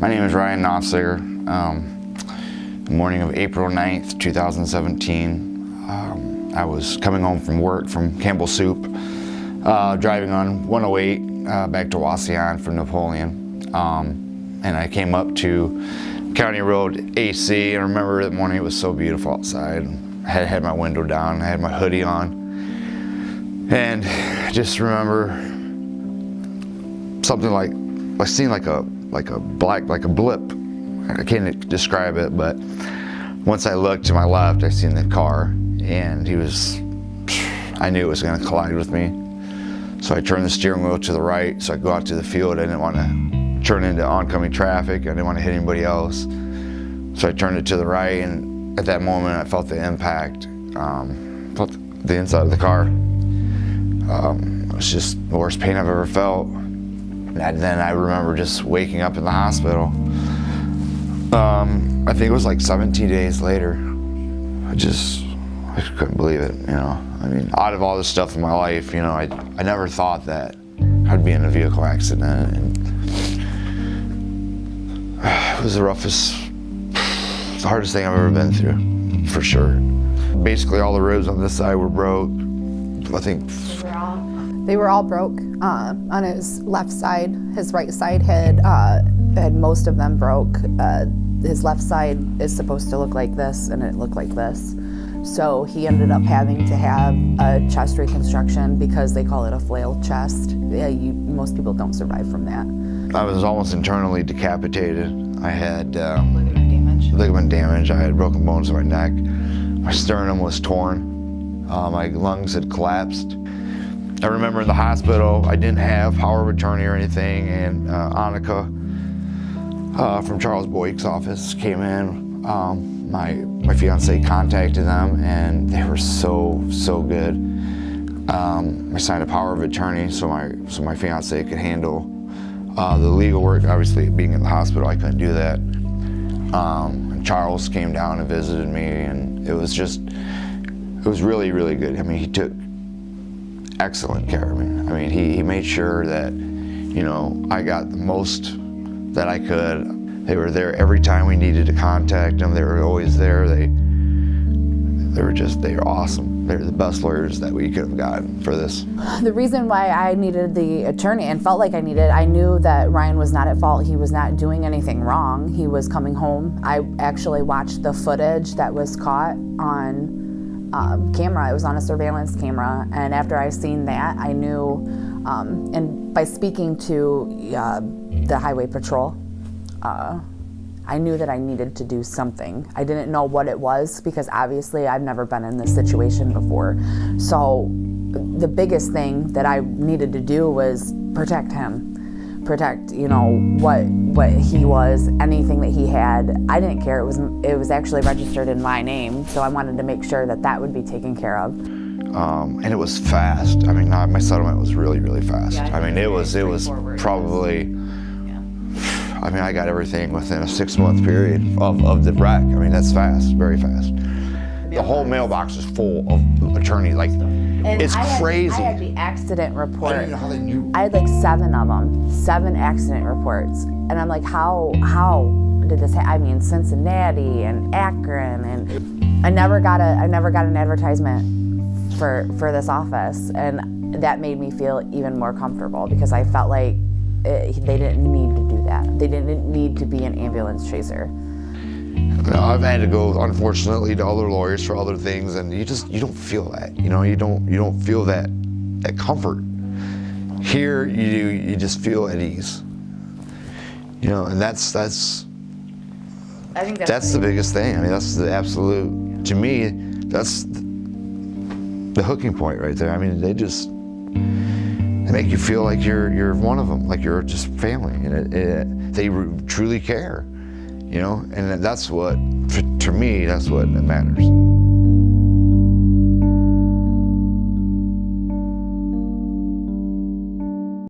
My name is Ryan Nofziger. The morning of April 9th, 2017, I was coming home from work from Campbell Soup, driving on 108 back to Wasion from Napoleon. And I came up to County Road AC, and I remember that morning it was so beautiful outside. I had my window down, I had my hoodie on, and I just remember something like I seen like a blip. I can't describe it, but once I looked to my left, I seen the car, and I knew it was going to collide with me. So I turned the steering wheel to the right so I could go out to the field. I didn't want to turn into oncoming traffic. I didn't want to hit anybody else. So I turned it to the right, and at that moment I felt the impact, felt the inside of the car. It was just the worst pain I've ever felt. And then I remember just waking up in the hospital. I think it was like 17 days later. I couldn't believe it, you know. I mean, out of all this stuff in my life, you know, I never thought that I'd be in a vehicle accident. And it was the hardest thing I've ever been through, for sure. Basically all the ribs on this side were broke. I think they were all broke on his left side. His right side had most of them broke. His left side is supposed to look like this, and it looked like this. So he ended up having to have a chest reconstruction because they call it a flail chest. Most people don't survive from that. I was almost internally decapitated. I had Ligament damage. I had broken bones in my neck. My sternum was torn. My lungs had collapsed. I remember in the hospital, I didn't have power of attorney or anything, and Annika from Charles Boyk's office came in. My fiance contacted them, and they were so good. I signed a power of attorney so my fiance could handle the legal work. Obviously, being in the hospital, I couldn't do that. And Charles came down and visited me, and it was really, really good. I mean, he took excellent care of me. I mean, he made sure that, you know, I got the most that I could. They were there every time we needed to contact them. They were always there. They were awesome. They were the best lawyers that we could have gotten for this. The reason why I needed the attorney and felt like I knew that Ryan was not at fault. He was not doing anything wrong. He was coming home. I actually watched the footage that was caught on camera. It was on a surveillance camera, and after I seen that, I knew, and by speaking to the highway patrol, I knew that I needed to do something. I didn't know what it was because obviously I've never been in this situation before. So the biggest thing that I needed to do was protect him, protect, you know, what he was, anything that he had. I didn't care. It was actually registered in my name, so I wanted to make sure that would be taken care of. And it was fast. I mean, my settlement was really, really fast. Yeah, I mean, it was probably. I mean, I got everything within a 6-month period of the wreck. I mean, that's fast, very fast. The whole mailbox is full of attorneys. Like, it's crazy. I had the accident report. I don't even know how they knew. I had like 7 of them, 7 accident reports. And I'm like, how did this happen? I mean, Cincinnati and Akron, and I never got an advertisement for this office. And that made me feel even more comfortable because I felt like they didn't need to do that. They didn't need to be an ambulance chaser. I've had to go, unfortunately, to other lawyers for other things, and you don't feel that. You know, you don't feel that comfort. Here, you just feel at ease. You know, and that's I think that's the biggest thing. I mean, that's the absolute. To me, that's the hooking point right there. I mean, they make you feel like you're one of them, like you're just family, and they truly care, you know. And that's what, to me, that's what matters.